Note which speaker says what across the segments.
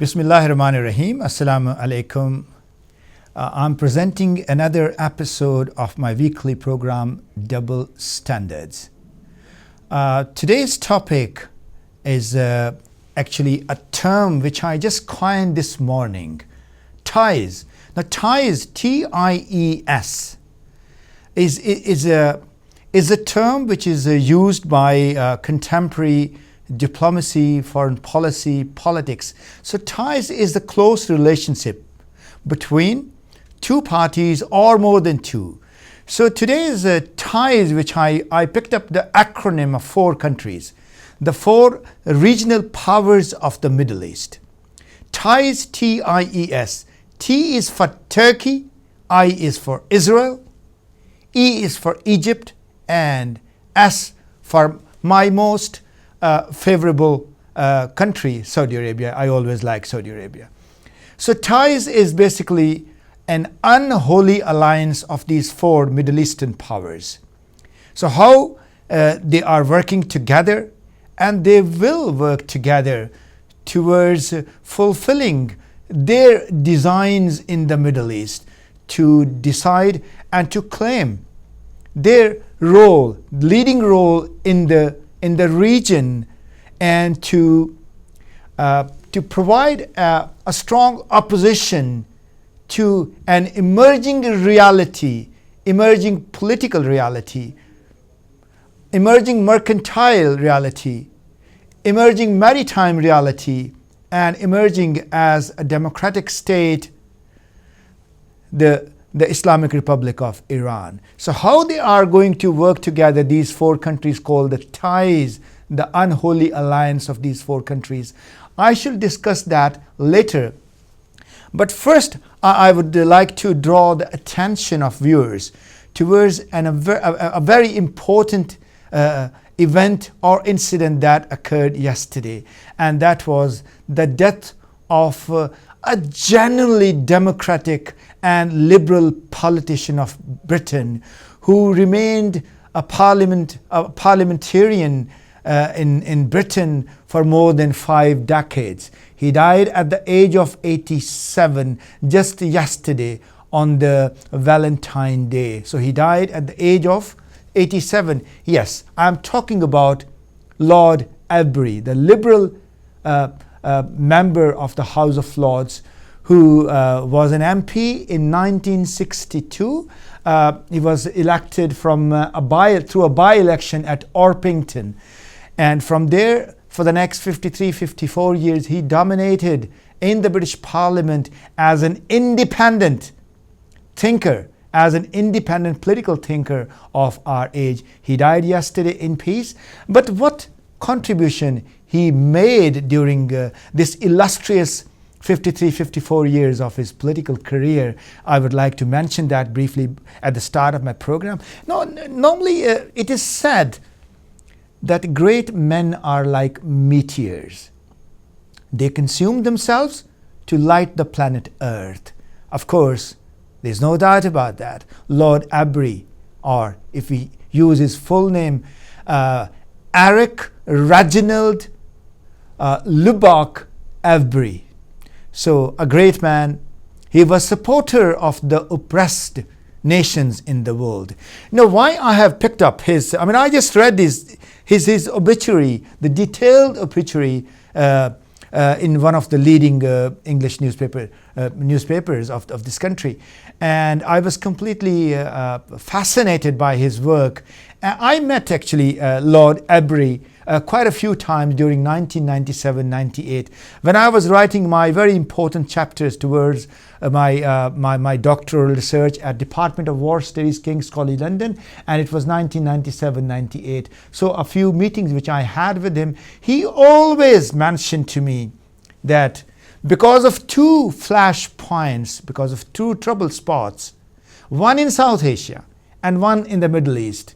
Speaker 1: Bismillahirrahmanirrahim. Assalamu alaikum. I'm presenting another episode of my weekly program, Double Standards. Today's topic is actually a term which I just coined this morning, ties. Now, ties, T-I-E-S, is a term which is used by contemporary diplomacy, foreign policy, politics. So ties is the close relationship between two parties or more than two. So today's ties, which I picked up the acronym of 4 countries, the 4 regional powers of the Middle East. Ties, T-I-E-S. T is for Turkey, I is for Israel, E is for Egypt, and S for my most favorable country, Saudi Arabia. I always like Saudi Arabia. So ties is basically an unholy alliance of these 4 Middle Eastern powers. So how they are working together, and they will work together towards fulfilling their designs in the Middle East, to decide and to claim their role, leading role in the region, and to provide a strong opposition to an emerging reality, emerging political reality, emerging mercantile reality, emerging maritime reality, and emerging as a democratic state, the Islamic Republic of Iran. So how they are going to work together, these 4 countries called the ties, the unholy alliance of these 4 countries, I shall discuss that later. But first, I would like to draw the attention of viewers towards a very important event or incident that occurred yesterday, and that was the death of a genuinely democratic and liberal politician of Britain, who remained a parliamentarian in Britain for more than 5 decades. He died at the age of 87 just yesterday on the Valentine's Day. So he died at the age of 87. Yes, I'm talking about Lord Albery, the liberal member of the House of Lords, who was an MP in 1962. He was elected from through a by-election at Orpington. And from there, for the next 54 years, he dominated in the British Parliament as an independent thinker, as an independent political thinker of our age. He died yesterday in peace. But what contribution he made during this illustrious 54 years of his political career, I would like to mention that briefly at the start of my program. Normally it is said that great men are like meteors. They consume themselves to light the planet Earth. Of course, there's no doubt about that. Lord Albery, or if we use his full name, Eric Reginald Lubbock Albery. So a great man. He was supporter of the oppressed nations in the world. Now, why I have picked up I just read his obituary, the detailed obituary in one of the leading English newspapers of this country, and I was completely fascinated by his work. I met actually Lord Albery quite a few times during 1997-98 when I was writing my very important chapters towards my doctoral research at Department of War Studies, King's College London, and it was 1997-98. So a few meetings which I had with him, he always mentioned to me that because of 2 flash points, because of 2 trouble spots, one in South Asia and one in the Middle East,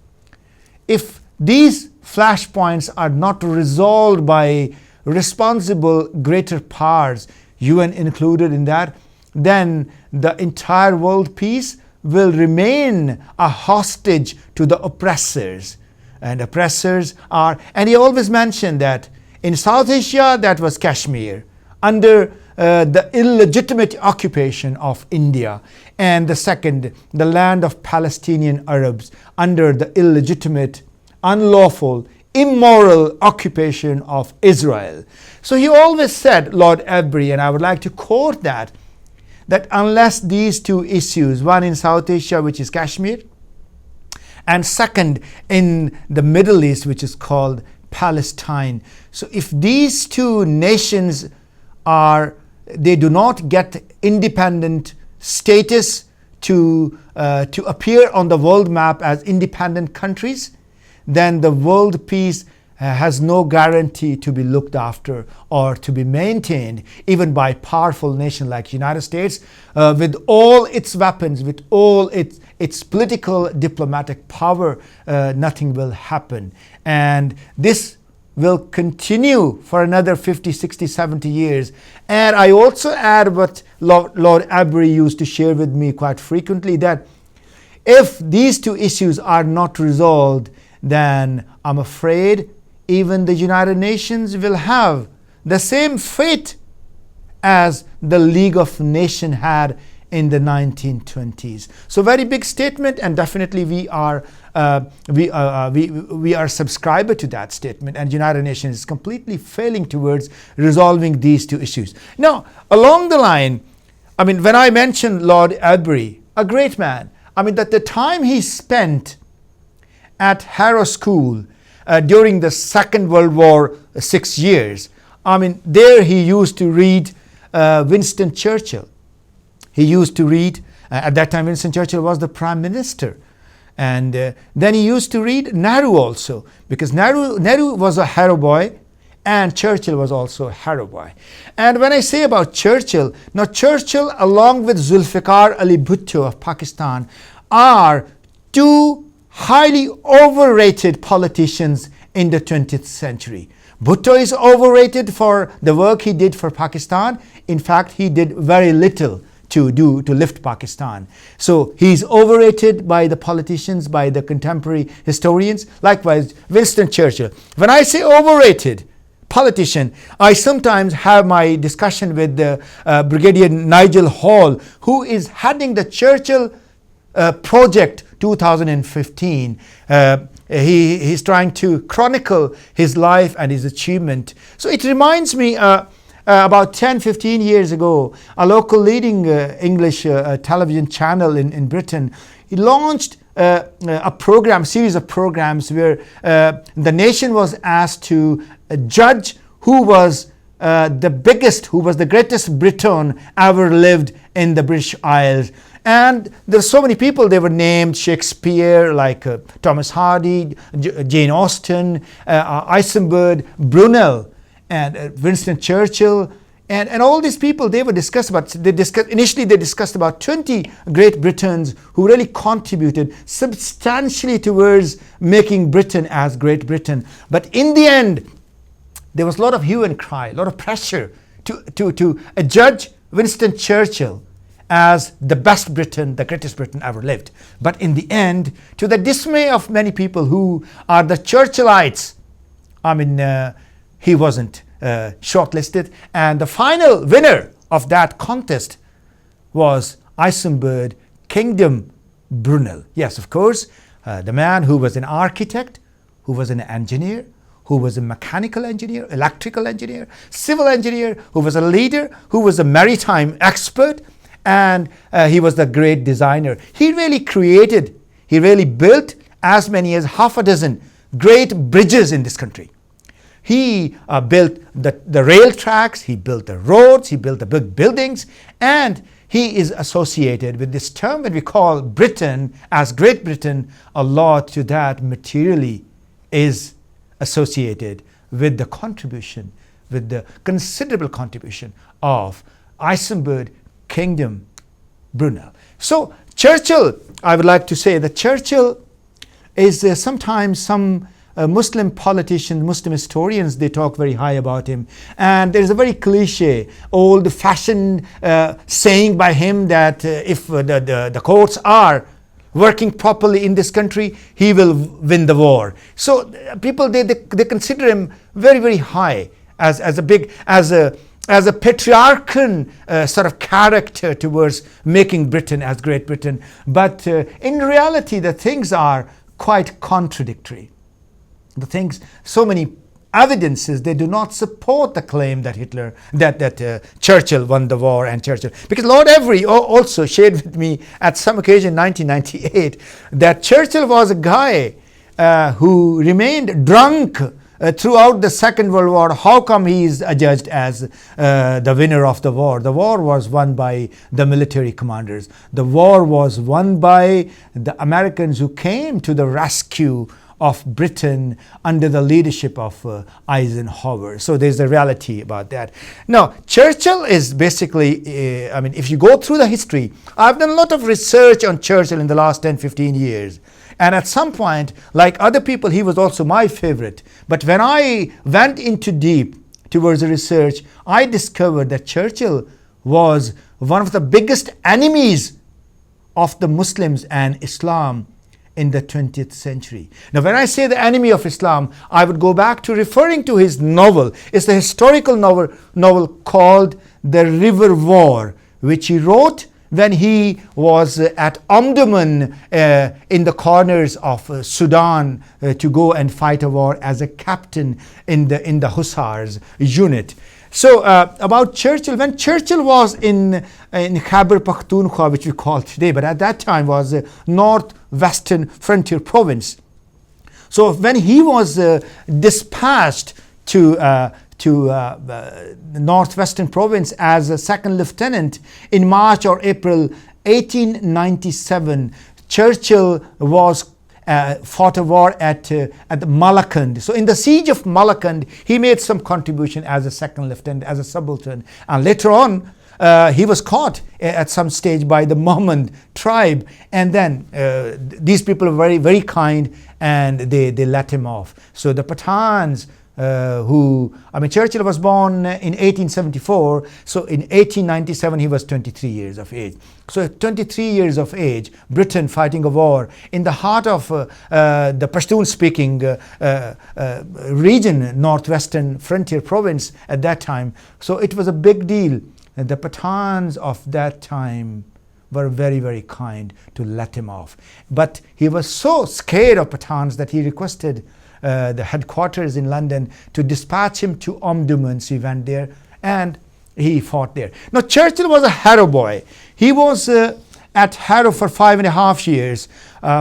Speaker 1: if these flashpoints are not resolved by responsible greater powers, UN included in that, then the entire world peace will remain a hostage to the oppressors. And oppressors are, and he always mentioned that in South Asia, that was Kashmir. under the illegitimate occupation of India, and the second, the land of Palestinian Arabs under the illegitimate, unlawful, immoral occupation of Israel. So he always said, Lord Avebury, and I would like to quote that unless these two issues, one in South Asia, which is Kashmir, and second in the Middle East, which is called Palestine. So if these two nations they do not get independent status to appear on the world map as independent countries, then the world peace has no guarantee to be looked after or to be maintained, even by powerful nation like United States, with all its weapons, with all its political diplomatic power. Nothing will happen, and this will continue for another 50, 60, 70 years. And I also add what Lord Avebury used to share with me quite frequently, that if these two issues are not resolved, then I'm afraid even the United Nations will have the same fate as the League of Nations had in the 1920s. So very big statement, and definitely we are subscriber to that statement, and United Nations is completely failing towards resolving these two issues. Now, along the line, when I mentioned Lord Avebury, a great man, that the time he spent at Harrow School during the Second World War, 6 years, there he used to read Winston Churchill. He used to read, at that time Winston Churchill was the Prime Minister. And then he used to read Nehru also, because Nehru was a Harrow boy and Churchill was also a Harrow boy. And when I say about Churchill, now Churchill along with Zulfikar Ali Bhutto of Pakistan are two highly overrated politicians in the 20th century. Bhutto is overrated for the work he did for Pakistan. In fact, he did very little to lift Pakistan. So he's overrated by the politicians, by the contemporary historians. Likewise, Winston Churchill. When I say overrated politician, I sometimes have my discussion with the Brigadier Nigel Hall, who is heading the Churchill Project 2015. He's trying to chronicle his life and his achievement. So it reminds me about 10-15 years ago, a local leading English television channel in Britain, he launched a series of programs where the nation was asked to judge who was the greatest Briton ever lived in the British Isles. And there's so many people, they were named: Shakespeare, like Thomas Hardy, Jane Austen, Eisenberg, Brunel, and Winston Churchill, and all these people. They were discussed about. Initially they discussed about 20 great Britons who really contributed substantially towards making Britain as Great Britain. But in the end, there was a lot of hue and cry, a lot of pressure to judge Winston Churchill as the best Briton, the greatest Briton ever lived. But in the end, to the dismay of many people who are the Churchillites, he wasn't shortlisted. And the final winner of that contest was Eisenberg Kingdom Brunel. Yes, of course, the man who was an architect, who was an engineer, who was a mechanical engineer, electrical engineer, civil engineer, who was a leader, who was a maritime expert, and he was the great designer. He really built as many as half a dozen great bridges in this country. He built the rail tracks, he built the roads, he built the big buildings, and he is associated with this term that we call Britain as Great Britain. A lot to that materially is associated with the contribution, with the considerable contribution of Eisenberg Kingdom Brunel. So Churchill, I would like to say that Churchill is sometimes some Muslim politicians, Muslim historians, they talk very high about him. And there's a very cliche, old-fashioned saying by him that if the courts are working properly in this country, he will win the war. So people, they consider him very, very high as as a patriarchal sort of character towards making Britain as Great Britain. But in reality, the things are quite contradictory. The things, so many evidences, they do not support the claim that Churchill won the war and Churchill. Because Lord Avery also shared with me at some occasion in 1998 that Churchill was a guy who remained drunk throughout the Second World War. How come he is adjudged as the winner of the war? The war was won by the military commanders. The war was won by the Americans who came to the rescue of Britain under the leadership of Eisenhower. So there's a reality about that. Now, Churchill is basically, if you go through the history, I've done a lot of research on Churchill in the last 10-15 years. And at some point, like other people, he was also my favorite. But when I went into deep towards the research, I discovered that Churchill was one of the biggest enemies of the Muslims and Islam in the 20th century. Now, when I say the enemy of Islam, I would go back to referring to his novel. It's a historical novel called The River War, which he wrote when he was at Omdurman in the corners of Sudan to go and fight a war as a captain in the Hussars unit. So about Churchill, when Churchill was in Khyber Pakhtunkhwa, which we call today, but at that time was northwestern frontier province. So when he was dispatched to the northwestern province as a second lieutenant in March or April 1897, Churchill was fought a war at Malakand. So in the siege of Malakand, he made some contribution as a second lieutenant, as a subaltern. And later on, he was caught at some stage by the Mohmand tribe. And then these people were very, very kind, and they let him off. So the Pathans, Churchill was born in 1874, so in 1897 he was 23 years of age. So at 23 years of age, Britain fighting a war in the heart of the Pashtun-speaking region, northwestern frontier province at that time. So it was a big deal. And the Pathans of that time were very, very kind to let him off. But he was so scared of Pathans that he requested the headquarters in London to dispatch him to Omdurman. So he went there and he fought there. Now, Churchill was a Harrow boy. He was at Harrow for 5.5 years,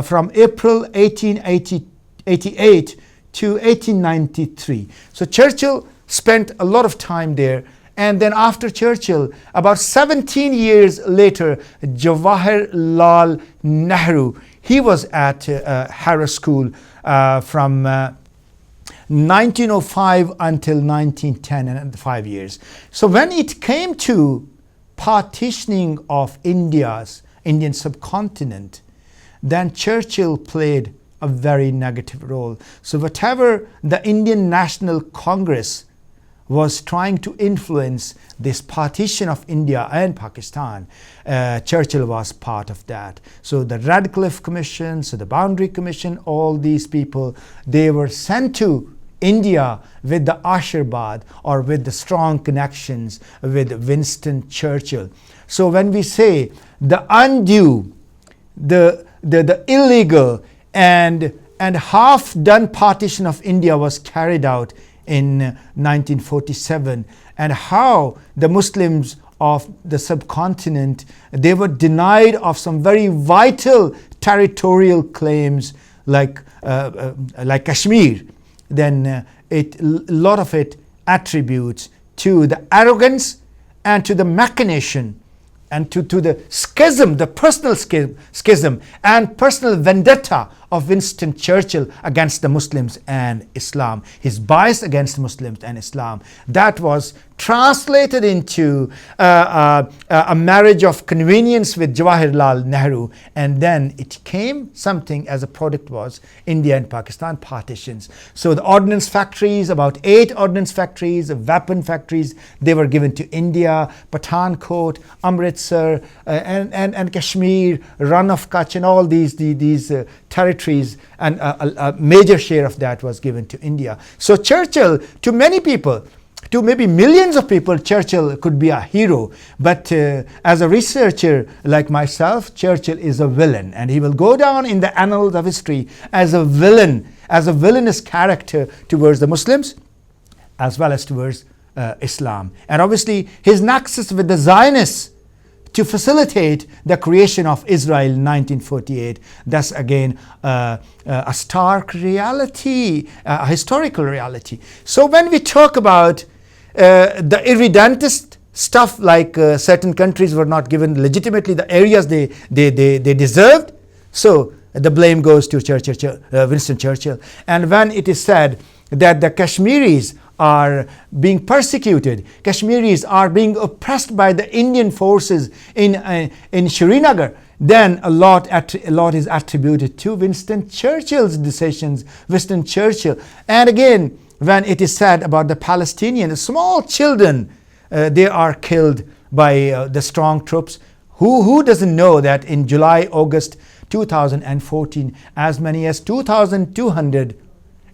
Speaker 1: from April 1888 to 1893. So Churchill spent a lot of time there. And then after Churchill, about 17 years later, Jawaharlal Nehru, he was at Harrow School from 1905 until 1910, and 5 years. So when it came to partitioning of Indian subcontinent, then Churchill played a very negative role. So whatever the Indian National Congress was trying to influence this partition of India and Pakistan, Churchill was part of that. So the Radcliffe Commission, so the Boundary Commission, all these people, they were sent to India with the Ashirvad or with the strong connections with Winston Churchill. So when we say the undue, the illegal and half-done partition of India was carried out in 1947, and how the Muslims of the subcontinent, they were denied of some very vital territorial claims like Kashmir, then a lot of it attributes to the arrogance and to the machination and to the schism, the personal schism and personal vendetta of Winston Churchill against the Muslims and Islam. His bias against Muslims and Islam, that was translated into a marriage of convenience with Jawaharlal Nehru, and then it came something as a product was India and Pakistan partitions. So the ordnance factories, about 8 ordnance factories, weapon factories, they were given to India, Pathankot, Amritsar, and Kashmir, Rann of Kutch, and all these territories, and a major share of that was given to India. So Churchill, to many people, to maybe millions of people, Churchill could be a hero. But as a researcher like myself, Churchill is a villain, and he will go down in the annals of history as a villain, as a villainous character towards the Muslims as well as towards Islam. And obviously his nexus with the Zionists to facilitate the creation of Israel in 1948. That's again a stark reality, a historical reality. So when we talk about the irredentist stuff, like certain countries were not given legitimately the areas they deserved, so the blame goes to Winston Churchill. And when it is said that the Kashmiris are being persecuted, Kashmiris are being oppressed by the Indian forces in Srinagar, then a lot is attributed to Winston Churchill's decisions, Winston Churchill. And again, when it is said about the Palestinians, small children, they are killed by the strong troops. Who doesn't know that in July, August 2014, as many as 2,200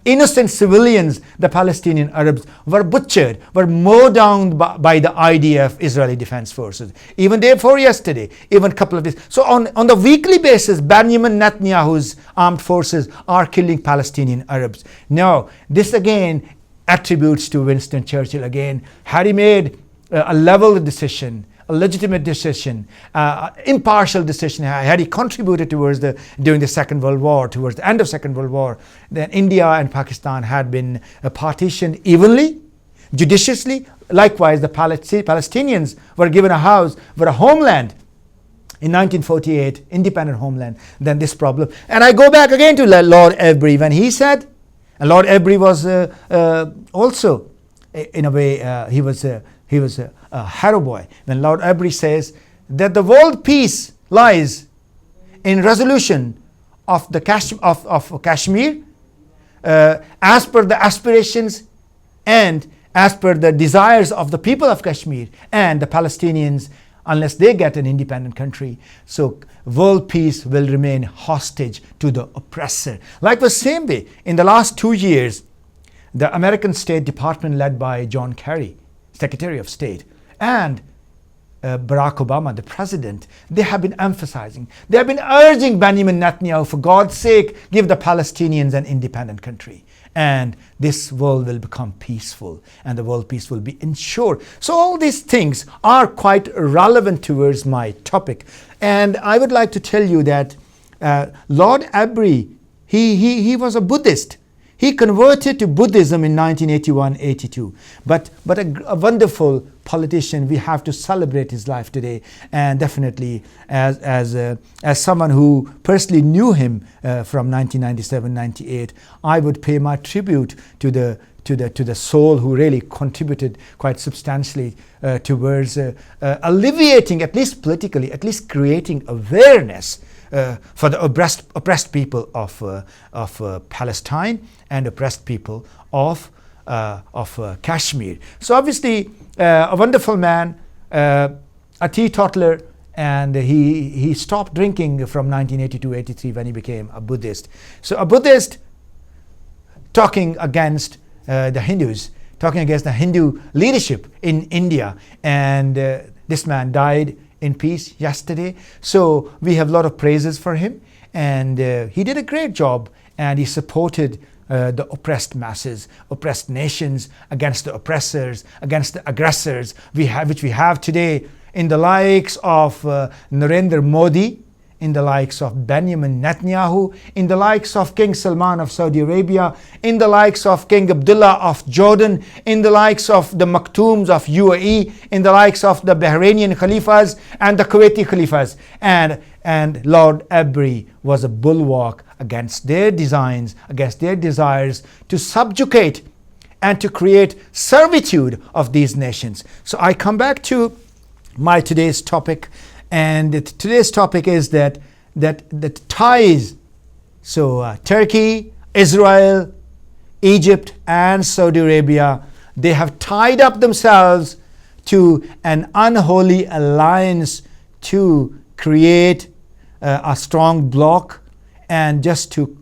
Speaker 1: innocent civilians, the Palestinian Arabs, were butchered, were mowed down by the IDF, Israeli Defense Forces. Even day before yesterday, even a couple of days. So on the weekly basis, Benjamin Netanyahu's armed forces are killing Palestinian Arabs. Now, this again attributes to Winston Churchill again. Had he made a level decision, a legitimate decision, impartial decision, had he contributed towards during the Second World War, towards the end of Second World War, then India and Pakistan had been partitioned evenly, judiciously. Likewise, the Palestinians were given a house, were a homeland in 1948, independent homeland. Then this problem. And I go back again to Lord Avebury when he said, and Lord Avebury was also, in a way, he was a hero boy. When Lord Avebury says that the world peace lies in resolution of the Kashmir as per the aspirations and as per the desires of the people of Kashmir and the Palestinians, unless they get an independent country. So world peace will remain hostage to the oppressor. Like the same way, in the last 2 years, the American State Department led by John Kerry, Secretary of State, and Barack Obama, the president, they have been emphasizing, they have been urging Benjamin Netanyahu, for God's sake, give the Palestinians an independent country. And this world will become peaceful, and the world peace will be ensured. So all these things are quite relevant towards my topic. And I would like to tell you that Lord Avebury, he was a Buddhist. He converted to Buddhism in 1981-82, but a wonderful politician. We have to celebrate his life today, and definitely as someone who personally knew him from 1997-98, I would pay my tribute to the soul who really contributed quite substantially towards alleviating, at least politically, at least creating awareness for the oppressed people of Palestine and oppressed people of Kashmir. So obviously a wonderful man, a teetotaler, and he stopped drinking from 1982-83 when he became a Buddhist. So a Buddhist talking against the Hindus, talking against the Hindu leadership in India, and this man died in peace yesterday. So we have a lot of praises for him, and he did a great job, and he supported the oppressed masses, oppressed nations, against the oppressors, against the aggressors which we have today in the likes of Narendra Modi, in the likes of Benjamin Netanyahu, in the likes of King Salman of Saudi Arabia, in the likes of King Abdullah of Jordan, in the likes of the Maktoums of UAE, in the likes of the Bahrainian Khalifas and the Kuwaiti Khalifas. And Lord Avebury was a bulwark against their designs, against their desires to subjugate and to create servitude of these nations. So I come back to my today's topic. And today's topic is that ties, so Turkey, Israel, Egypt, and Saudi Arabia, they have tied up themselves to an unholy alliance to create a strong bloc and just to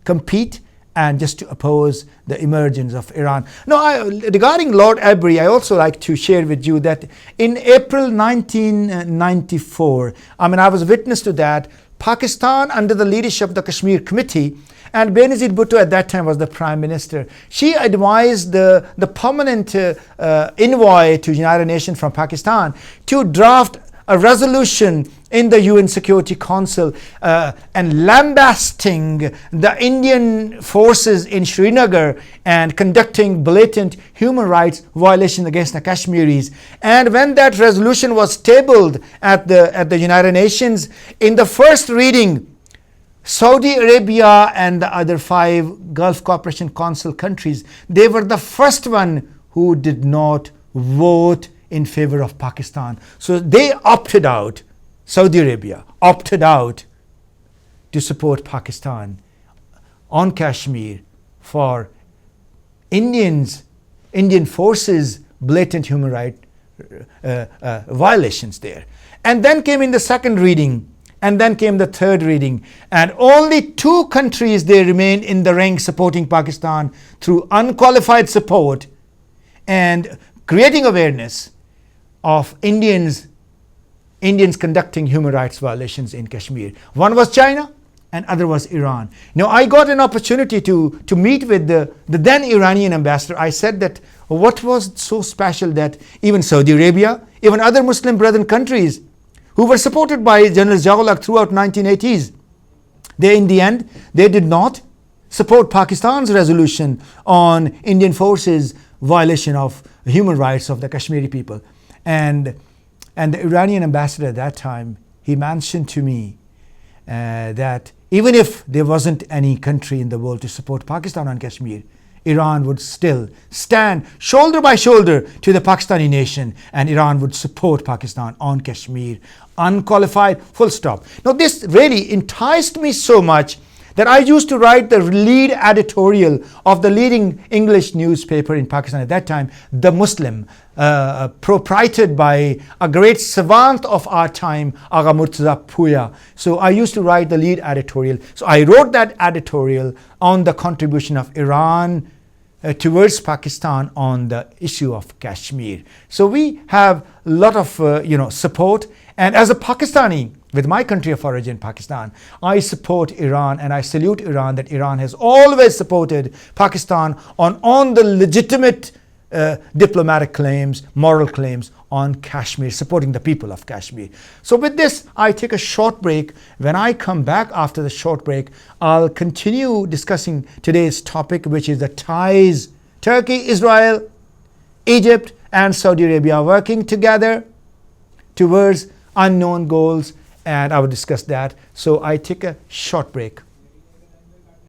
Speaker 1: compete and just to oppose the emergence of Iran. Now, regarding Lord Avebury, I also like to share with you that in April 1994, I was witness to that, Pakistan, under the leadership of the Kashmir Committee, and Benazir Bhutto at that time was the Prime Minister. She advised the permanent envoy to United Nations from Pakistan to draft a resolution in the UN Security Council and lambasting the Indian forces in Srinagar and conducting blatant human rights violations against the Kashmiris. And when that resolution was tabled at the United Nations, in the first reading, Saudi Arabia and the other 5 Gulf Cooperation Council countries, they were the first one who did not vote in favor of Pakistan. So they opted out, Saudi Arabia opted out to support Pakistan on Kashmir for Indian forces blatant human rights violations there. And then came in the second reading, and then came the third reading, and only 2 countries they remained in the rank supporting Pakistan through unqualified support and creating awareness of Indians conducting human rights violations in Kashmir. One was China and other was Iran. Now, I got an opportunity to meet with the then Iranian ambassador. I said that what was so special that even Saudi Arabia, even other Muslim brethren countries who were supported by General Zia-ul-Haq throughout 1980s, they in the end, they did not support Pakistan's resolution on Indian forces violation of human rights of the Kashmiri people. And the Iranian ambassador at that time, he mentioned to me that even if there wasn't any country in the world to support Pakistan on Kashmir, Iran would still stand shoulder by shoulder to the Pakistani nation, and Iran would support Pakistan on Kashmir, unqualified, full stop. Now, this really enticed me so much that I used to write the lead editorial of the leading English newspaper in Pakistan at that time, The Muslim, proprieted by a great savant of our time, Agha Murtaza Puya. So I used to write the lead editorial. So I wrote that editorial on the contribution of Iran towards Pakistan on the issue of Kashmir. So we have a lot of support, and as a Pakistani with my country of origin, Pakistan, I support Iran and I salute Iran that Iran has always supported Pakistan on the legitimate diplomatic claims, moral claims on Kashmir, supporting the people of Kashmir. So with this, I take a short break. When I come back after the short break, I'll continue discussing today's topic, which is the ties Turkey, Israel, Egypt, and Saudi Arabia working together towards unknown goals, and I will discuss that. So I take a short break.